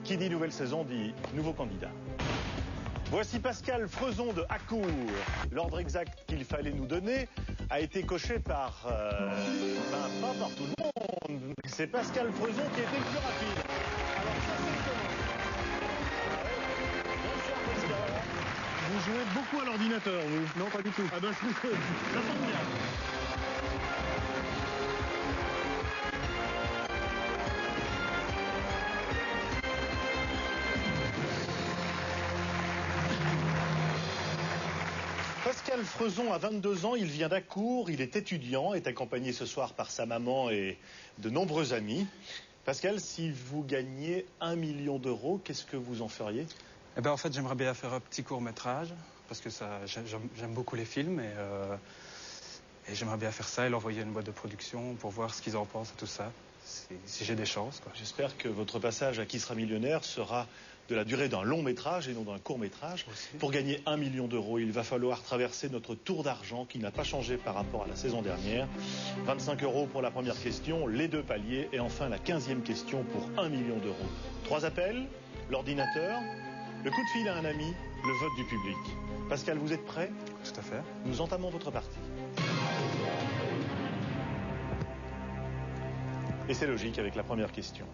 Qui dit nouvelle saison dit nouveau candidat. Voici Pascal Frezon de Hacourt. L'ordre exact qu'il fallait nous donner a été coché par... pas par tout le monde. C'est Pascal Frezon qui était le plus rapide. Alors ça c'est étonnant. Bonsoir Pascal. Vous jouez beaucoup à l'ordinateur, vous? Non, pas du tout. Ah ben ça tombe bien. Pascal Frezon a 22 ans, il vient d'Hacourt, il est étudiant, est accompagné ce soir par sa maman et de nombreux amis. Pascal, si vous gagnez 1 million d'euros, qu'est-ce que vous en feriez? Eh ben, en fait, j'aimerais bien faire un petit court-métrage, parce que j'aime beaucoup les films, et j'aimerais bien faire ça et l'envoyer à une boîte de production pour voir ce qu'ils en pensent et tout ça, si j'ai des chances, quoi. J'espère que votre passage à Qui sera millionnaire sera de la durée d'un long métrage et non d'un court métrage. Pour gagner 1 million d'euros, il va falloir traverser notre tour d'argent qui n'a pas changé par rapport à la saison dernière. 25 euros pour la première question, les 2 paliers et enfin la 15e question pour 1 million d'euros. 3 appels, l'ordinateur, le coup de fil à un ami, le vote du public. Pascal, vous êtes prêt? Tout à fait. Nous entamons votre partie. Et c'est logique avec la première question.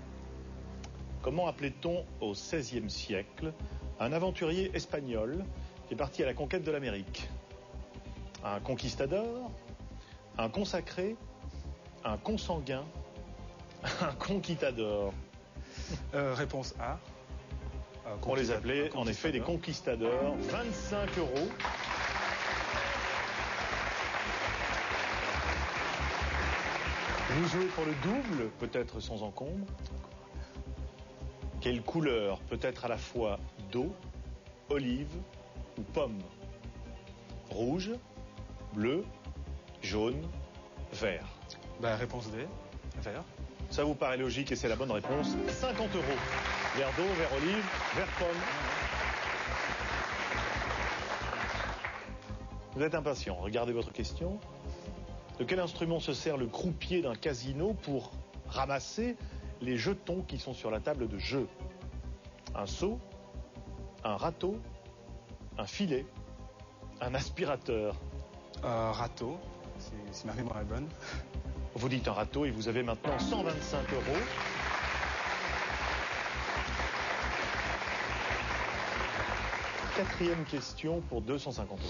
Comment appelait-on au XVIe siècle un aventurier espagnol qui est parti à la conquête de l'Amérique? Un conquistador, un consacré, un consanguin, un conquistador? Réponse A. On les appelait en effet des conquistadors. 25 euros. Vous jouez pour le double, peut-être sans encombre. Quelle couleur peut être à la fois d'eau, olive ou pomme? Rouge, bleu, jaune, vert. Ben, réponse D, vert. Ça vous paraît logique et c'est la bonne réponse. 50 euros. Vert d'eau, vert olive, vert pomme. Vous êtes impatient. Regardez votre question. De quel instrument se sert le croupier d'un casino pour ramasser les jetons qui sont sur la table de jeu? Un seau, un râteau, un filet, un aspirateur? Râteau, si ma mémoire est bonne. Vous dites un râteau et vous avez maintenant 125 euros. Quatrième question pour 250 euros.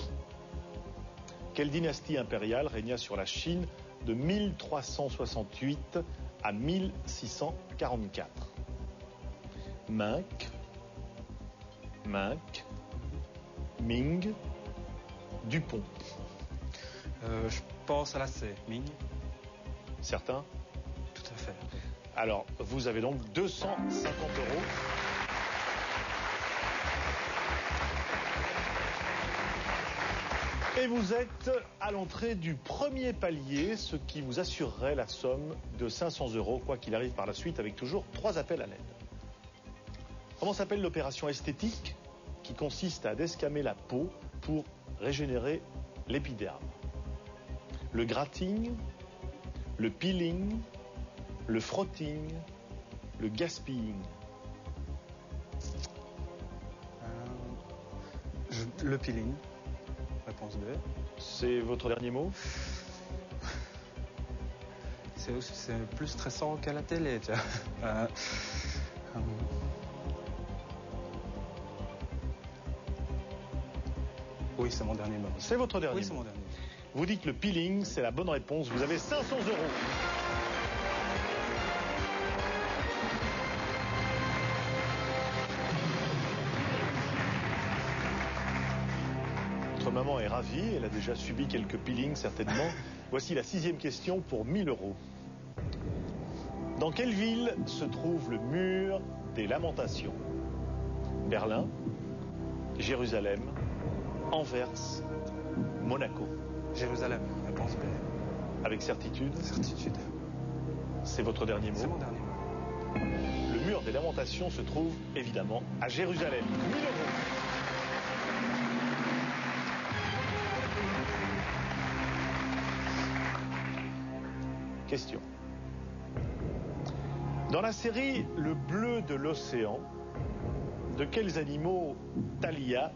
Quelle dynastie impériale régna sur la Chine de 1368 à 1644? Ming, Ming, Dupont. Je pense à la C, Ming. Certain? Tout à fait. Alors, vous avez donc 250 euros. Et vous êtes à l'entrée du premier palier, ce qui vous assurerait la somme de 500 euros, quoi qu'il arrive par la suite, avec toujours 3 appels à l'aide. Comment s'appelle l'opération esthétique qui consiste à descamer la peau pour régénérer l'épiderme? Le gratting, le peeling, le frotting, le gaspilling? Le peeling. Réponse B. C'est votre dernier mot? C'est plus stressant qu'à la télé, tiens. Oui, c'est mon dernier mot. C'est votre dernier Oui, mot. c'est mon dernier mot. Vous dites le peeling, c'est la bonne réponse. Vous avez 500 euros. Votre maman est ravie, elle a déjà subi quelques peelings certainement. Voici la 6e question pour 1000 euros. Dans quelle ville se trouve le mur des Lamentations? Berlin, Jérusalem, Anvers, Monaco? Jérusalem, réponse B. Avec certitude? Certitude. C'est votre dernier mot? C'est mon dernier mot. Le mur des Lamentations se trouve évidemment à Jérusalem. 1000 euros. Question. Dans la série Le bleu de l'océan, De quels animaux Thalia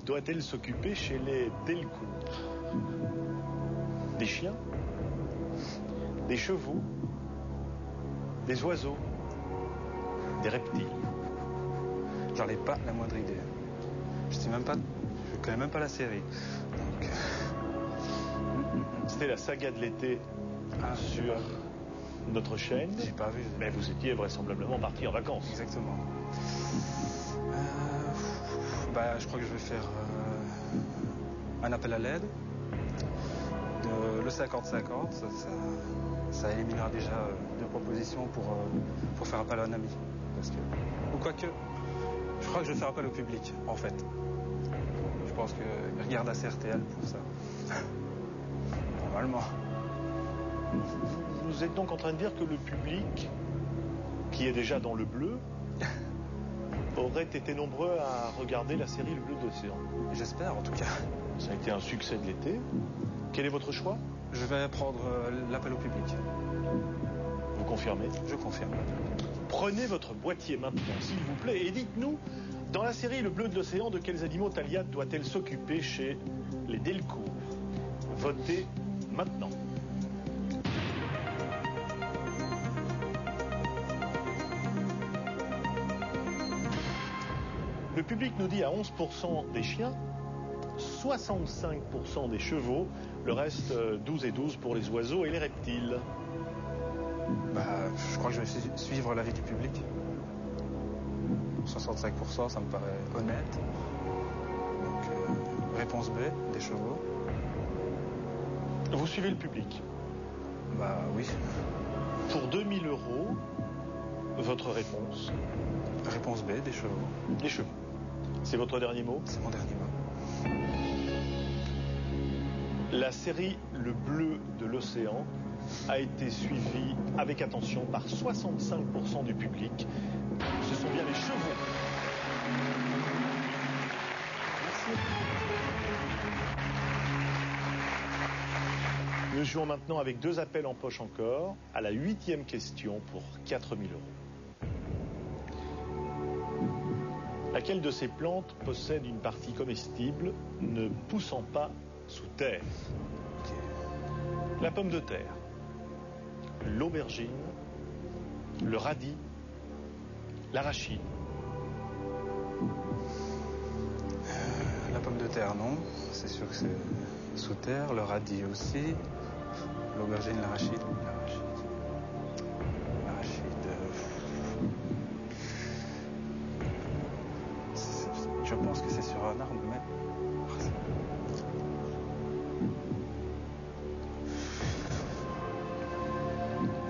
doit-elle s'occuper chez les Delcourt? Des chiens? Des chevaux? Des oiseaux? Des reptiles? J'en ai pas la moindre idée. Je connais même pas la série. Donc... C'était la saga de l'été sur notre chaîne. J'ai pas vu. Mais vous étiez vraisemblablement parti en vacances. Exactement. Je crois que je vais faire un appel à l'aide. Le 50-50, ça éliminera déjà 2 propositions pour faire appel à un ami. Ou quoique, je crois que je vais faire appel au public, en fait. Je pense qu'il regarde assez RTL pour ça. Normalement. Vous êtes donc en train de dire que le public, qui est déjà dans le bleu, aurait été nombreux à regarder la série Le Bleu d'Océan. J'espère, en tout cas. Ça a été un succès de l'été. Quel est votre choix? Je vais prendre l'appel au public. Vous confirmez? Je confirme. Prenez votre boîtier maintenant, s'il vous plaît, et dites-nous, dans la série Le Bleu de l'Océan, de quels animaux Thalia doit-elle s'occuper chez les Delcourt? Votez maintenant. Le public nous dit à 11% des chiens, 65% des chevaux, le reste 12 et 12 pour les oiseaux et les reptiles. Je crois que je vais suivre l'avis du public. 65%, ça me paraît honnête. Donc, réponse B, des chevaux. Vous suivez le public? Oui. Pour 2000 €, votre réponse? Réponse B, des chevaux. Des chevaux. C'est votre dernier mot? C'est mon dernier mot. La série Le Bleu de l'Océan a été suivie avec attention par 65% du public. Ce sont bien les chevaux. Merci. Nous jouons maintenant avec 2 appels en poche encore à la 8e question pour 4000 €. Laquelle de ces plantes possède une partie comestible ne poussant pas sous terre? La pomme de terre, l'aubergine, le radis, l'arachide. La pomme de terre, non. C'est sûr que c'est sous terre. Le radis aussi. L'aubergine, l'arachide. Je pense que c'est sur un arbre, mais...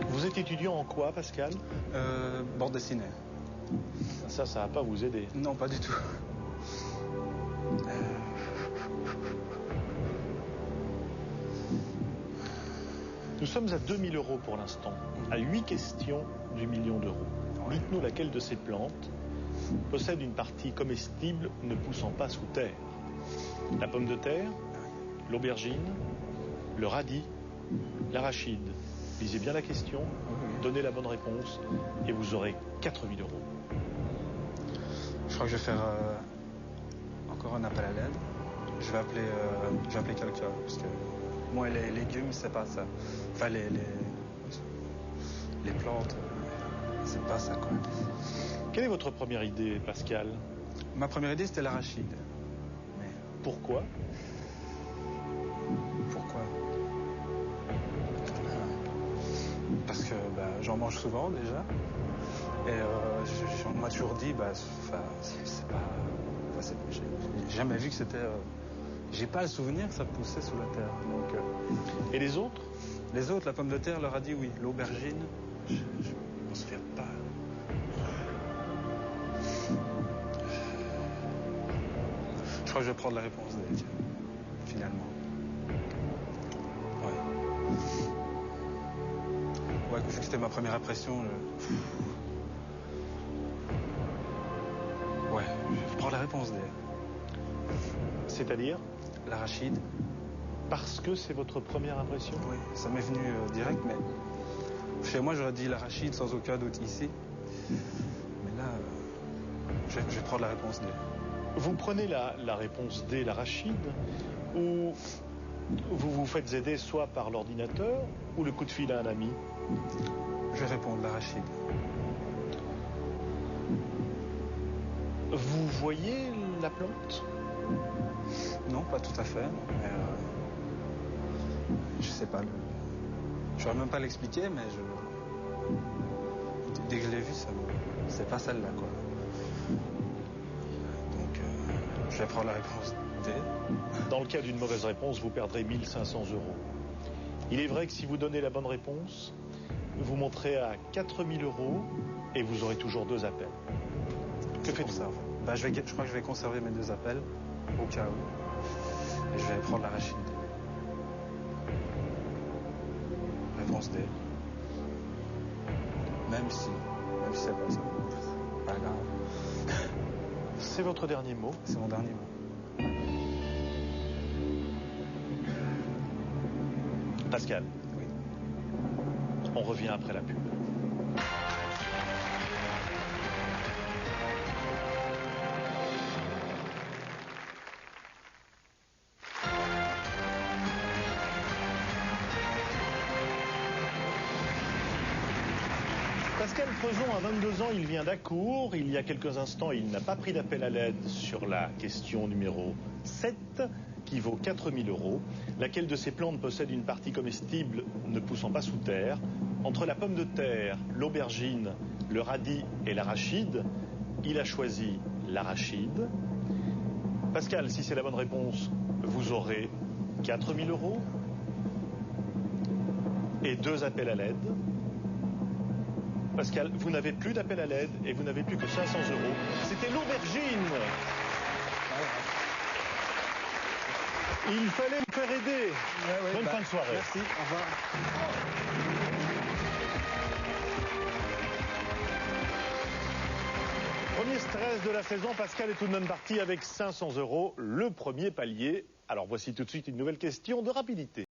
Vous êtes étudiant en quoi, Pascal? Bande dessinée. Ça va pas vous aider. Non, pas du tout. Nous sommes à 2000 € pour l'instant, à 8 questions du million d'euros. Dites-nous laquelle de ces plantes possède une partie comestible ne poussant pas sous terre? La pomme de terre, l'aubergine, le radis, l'arachide. Lisez bien la question, donnez la bonne réponse et vous aurez 4000 €. Je crois que je vais faire encore un appel à l'aide. Je vais appeler quelqu'un parce que moi les légumes c'est pas ça. Enfin les plantes c'est pas ça quoi. Quelle est votre première idée, Pascal? Ma première idée c'était l'arachide. Mais pourquoi? Parce que j'en mange souvent déjà. Et on m'a toujours dit, c'est pas... j'ai jamais vu que c'était... j'ai pas le souvenir que ça poussait sous la terre. Donc, Et les autres? Les autres, la pomme de terre leur a dit oui. L'aubergine, je m'en souviens pas. Je crois que je vais prendre la réponse D, finalement. Ouais, vu que c'était ma première impression, ouais, je prends la réponse D. C'est-à-dire? L'arachide. Parce que c'est votre première impression? Oui, ça m'est venu direct, mais chez moi j'aurais dit l'arachide sans aucun doute ici. Mais là, Je vais prendre la réponse D. Vous prenez la réponse D, l'arachide, ou vous vous faites aider soit par l'ordinateur ou le coup de fil à un ami? Je vais répondre l'arachide. Vous voyez la plante? Non, pas tout à fait. Mais je sais pas. Je ne saurais même pas l'expliquer, mais dès que je l'ai vue, c'est pas celle-là, quoi. Donc, je vais prendre la réponse D. Dans le cas d'une mauvaise réponse, vous perdrez 1 500 €. Il est vrai que si vous donnez la bonne réponse, vous monterez à 4 000 € et vous aurez toujours 2 appels. Que faites-vous? Je crois que je vais conserver mes 2 appels, au cas où. Et je vais prendre l'arachide. Réponse D. Même si c'est pas ça. Pas grave. C'est votre dernier mot? C'est mon dernier mot. Pascal. Oui. On revient après la pub. Pascal Creuson a 22 ans, il vient d'Accourt. Il y a quelques instants, il n'a pas pris d'appel à l'aide sur la question numéro 7, qui vaut 4 000 €. Laquelle de ces plantes possède une partie comestible ne poussant pas sous terre? Entre la pomme de terre, l'aubergine, le radis et l'arachide, il a choisi l'arachide. Pascal, si c'est la bonne réponse, vous aurez 4 000 € et 2 appels à l'aide. Pascal, vous n'avez plus d'appel à l'aide et vous n'avez plus que 500 €. C'était l'aubergine. Il fallait me faire aider. Bonne fin de soirée. Merci, au revoir. Premier stress de la saison, Pascal est tout de même parti avec 500 €, le premier palier. Alors voici tout de suite une nouvelle question de rapidité.